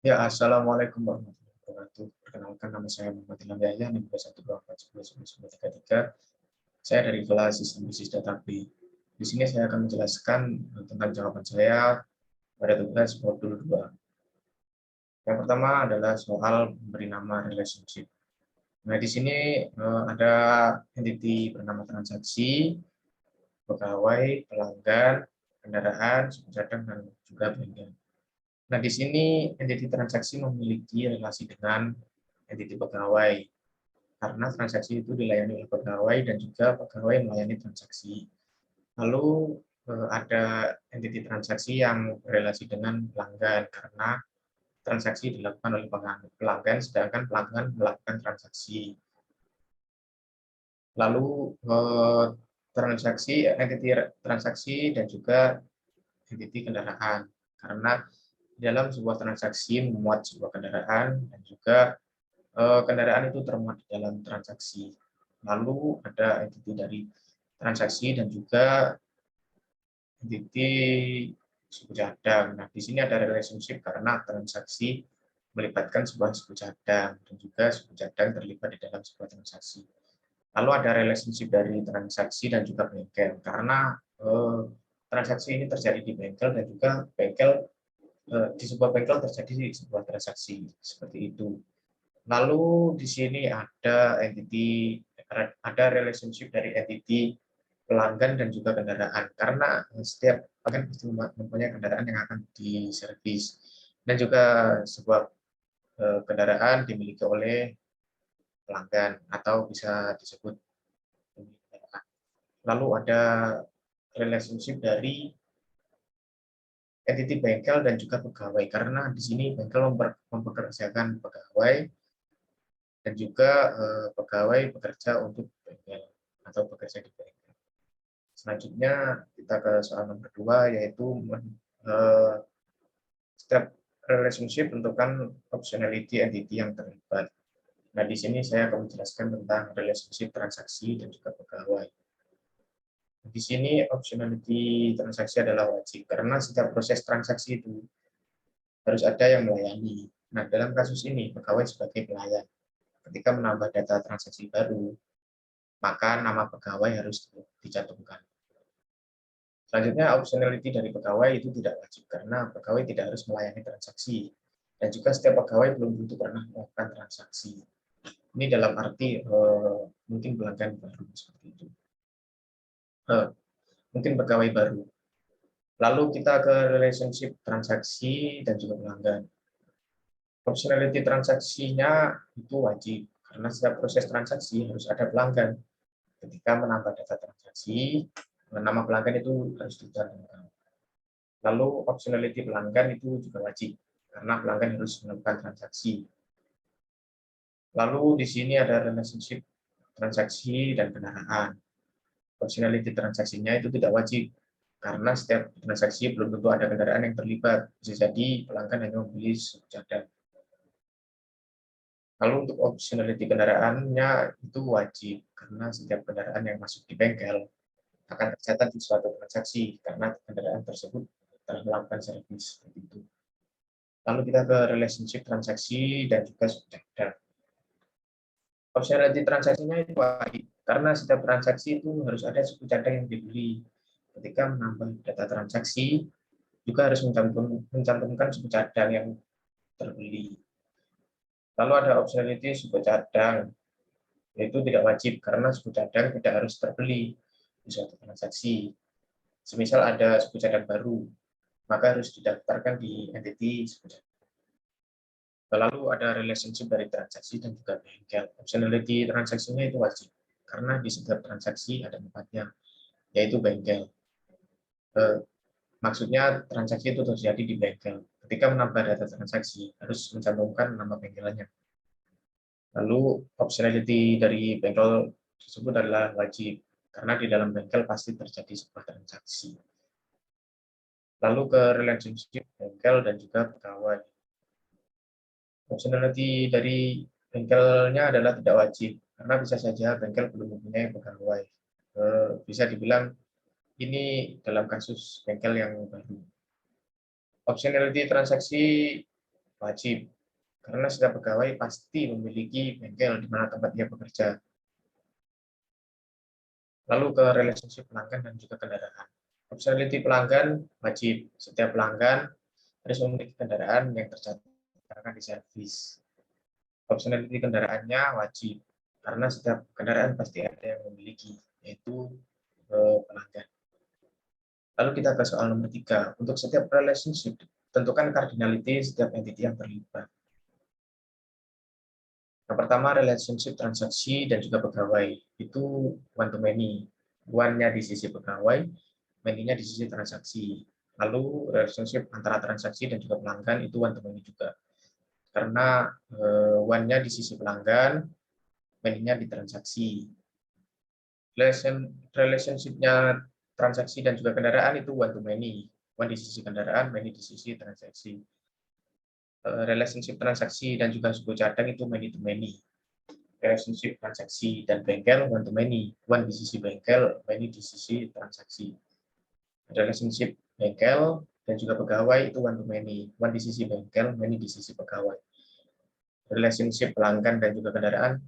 Ya, assalamualaikum warahmatullahi wabarakatuh. Perkenalkan, nama saya Muhammad Ilham Yahya, NIM 212419993. Saya dari kelas Sistem Bisnis Data B. Di sini saya akan menjelaskan tentang jawaban saya pada tugas modul 2. Yang pertama adalah soal memberi nama relationship. Nah, di sini ada entity bernama transaksi, pegawai, pelanggan, kendaraan, suku cadang, dan juga bengkel. Nah, di sini entity transaksi memiliki relasi dengan entity pegawai, karena transaksi itu dilayani oleh pegawai dan juga pegawai melayani transaksi. Lalu ada entity transaksi yang berrelasi dengan pelanggan, karena transaksi dilakukan oleh pelanggan, sedangkan pelanggan melakukan transaksi. Lalu entity transaksi dan juga entity kendaraan, karena dalam sebuah transaksi memuat sebuah kendaraan dan juga kendaraan itu termuat di dalam transaksi. Lalu ada entity dari transaksi dan juga entity suku cadang. Nah, di sini ada relationship karena transaksi melibatkan sebuah suku cadang dan juga suku cadang terlibat di dalam sebuah transaksi. Lalu ada relationship dari transaksi dan juga bengkel, karena transaksi ini terjadi di bengkel dan juga bengkel di sebuah bengkel terjadi sebuah transaksi seperti itu. Lalu di sini ada relationship dari entity pelanggan dan juga kendaraan, karena setiap pelanggan pasti mempunyai kendaraan yang akan diservis, dan juga sebuah kendaraan dimiliki oleh pelanggan atau bisa disebut pemilik kendaraan. Lalu ada relationship dari entity bengkel dan juga pegawai, karena di sini bengkel mempekerjakan pegawai dan juga pegawai bekerja untuk bengkel atau bekerja di bengkel. Selanjutnya kita ke soal nomor 2, yaitu step relationship tentukan optionality entity yang terlibat. Nah, di sini saya akan menjelaskan tentang relationship transaksi dan juga pegawai. Di sini optionality transaksi adalah wajib, karena setiap proses transaksi itu harus ada yang melayani. Nah, dalam kasus ini pegawai sebagai pelayan. Ketika menambah data transaksi baru, maka nama pegawai harus dicantumkan. Selanjutnya, optionality dari pegawai itu tidak wajib, karena pegawai tidak harus melayani transaksi. Dan juga setiap pegawai belum tentu pernah melakukan transaksi. Ini dalam arti mungkin pelanggan baru seperti itu. Mungkin pegawai baru. Lalu kita ke relationship transaksi dan juga pelanggan. Optionality transaksinya itu wajib, karena setiap proses transaksi harus ada pelanggan. Ketika menambah data transaksi, nama pelanggan itu harus dicantumkan. Lalu optionality pelanggan itu juga wajib, karena pelanggan harus melakukan transaksi. Lalu di sini ada relationship transaksi dan kendaraan. Optionality transaksinya itu tidak wajib, karena setiap transaksi belum tentu ada kendaraan yang terlibat. Bisa jadi pelanggan hanya membeli suku cadang. Lalu untuk optionality kendaraannya itu wajib, karena setiap kendaraan yang masuk di bengkel akan tercatat di suatu transaksi, karena kendaraan tersebut telah melakukan servis. Begitu. Lalu kita ke relationship transaksi dan juga suku cadang. Optionality transaksinya itu wajib, karena setiap transaksi itu harus ada suku cadang yang dibeli. Ketika menambah data transaksi, juga harus mencantumkan suku cadang yang terbeli. Lalu ada optionality suku cadang, yaitu tidak wajib, karena suku cadang tidak harus terbeli di suatu transaksi. Semisal ada suku cadang baru, maka harus didaftarkan di entity suku cadang. Lalu ada relationship dari transaksi dan juga bengkel. Optionality transaksinya itu wajib, karena di setiap transaksi ada tempatnya, yaitu bengkel. Maksudnya transaksi itu terjadi di bengkel. Ketika menambah data transaksi, harus mencantumkan nama bengkelnya. Lalu optionality dari bengkel tersebut adalah wajib, karena di dalam bengkel pasti terjadi sebuah transaksi. Lalu ke relationship bengkel dan juga pegawai. Optionality dari bengkelnya adalah tidak wajib, karena bisa saja bengkel belum mempunyai pegawai. Bisa dibilang ini dalam kasus bengkel yang baru. Optionality transaksi Wajib, karena setiap pegawai pasti memiliki bengkel di mana tempat dia bekerja. Lalu ke relationship pelanggan dan juga kendaraan. Optionality pelanggan wajib. Setiap pelanggan harus memiliki kendaraan yang tercatat di servis. Optionality kendaraannya wajib, karena setiap kendaraan pasti ada yang memiliki, yaitu pelanggan. Lalu kita ke soal nomor 3. Untuk setiap relationship, tentukan cardinality setiap entity yang terlibat. Yang pertama, relationship transaksi dan juga pegawai. Itu one to many. One-nya di sisi pegawai, many-nya di sisi transaksi. Lalu relationship antara transaksi dan juga pelanggan itu one to many juga. Karena one-nya di sisi pelanggan, many-nya di transaksi. Relationship-nya transaksi dan juga kendaraan itu one to many. One di sisi kendaraan, many di sisi transaksi. Relationship transaksi dan juga suku cadang itu many to many. Relationship transaksi dan bengkel one to many. One di sisi bengkel, many di sisi transaksi. Relationship bengkel dan juga pegawai itu one to many. One di sisi bengkel, many di sisi pegawai. Relationship pelanggan dan juga kendaraan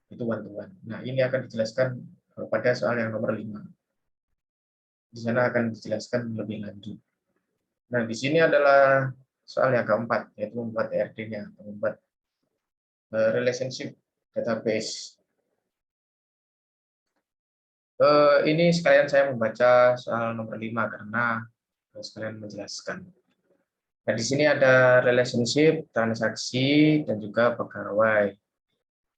itu one to one. Nah, ini akan dijelaskan pada soal yang nomor 5. Di sana akan dijelaskan lebih lanjut. Nah, di sini adalah soal yang keempat, yaitu membuat ERD-nya, membuat relationship database. Ini sekalian saya membaca soal nomor 5 karena sekalian menjelaskan. Nah, di sini ada relationship, transaksi, dan juga pegawai.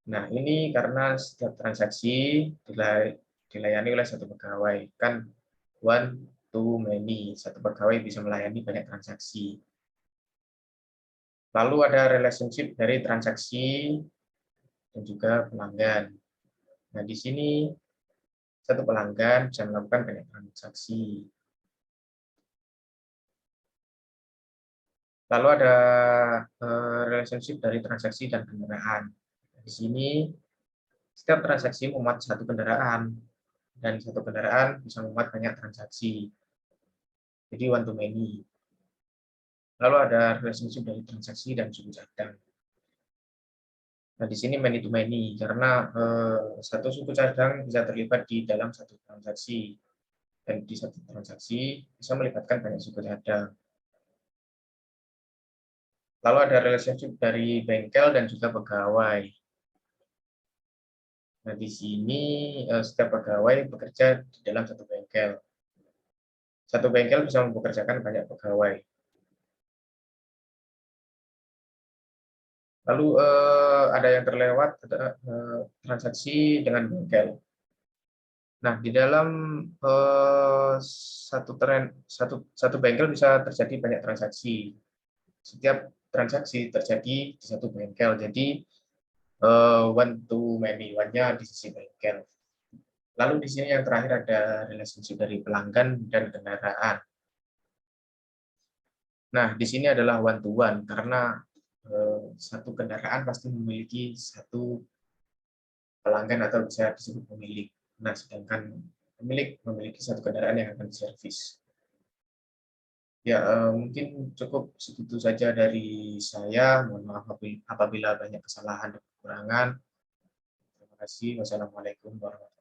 Nah, ini karena setiap transaksi dilayani oleh satu pegawai. Kan one to many. Satu pegawai bisa melayani banyak transaksi. Lalu ada relationship dari transaksi dan juga pelanggan. Nah, di sini satu pelanggan bisa melakukan banyak transaksi. Lalu ada relationship dari transaksi dan kendaraan. Di sini setiap transaksi memuat satu kendaraan, dan satu kendaraan bisa memuat banyak transaksi. Jadi one to many. Lalu ada relationship dari transaksi dan suku cadang. Nah, di sini many to many, karena satu suku cadang bisa terlibat di dalam satu transaksi. Dan di satu transaksi bisa melibatkan banyak suku cadang. Lalu ada relationship dari bengkel dan juga pegawai. Nah, di sini setiap pegawai bekerja di dalam satu bengkel. Satu bengkel bisa mempekerjakan banyak pegawai. Lalu ada yang terlewat, ada transaksi dengan bengkel. Nah, di dalam satu bengkel bisa terjadi banyak transaksi. Setiap transaksi terjadi di satu bengkel. Jadi one to many, one-nya di sisi bengkel. Lalu di sini yang terakhir ada relationship dari pelanggan dan kendaraan. Nah, di sini adalah one to one karena satu kendaraan pasti memiliki satu pelanggan atau bisa disebut pemilik. Nah, sedangkan pemilik memiliki satu kendaraan yang akan diservis. Ya, mungkin cukup segitu saja dari saya. Mohon maaf apabila banyak kesalahan dan kekurangan. Terima kasih. Wassalamualaikum warahmatullahi wabarakatuh.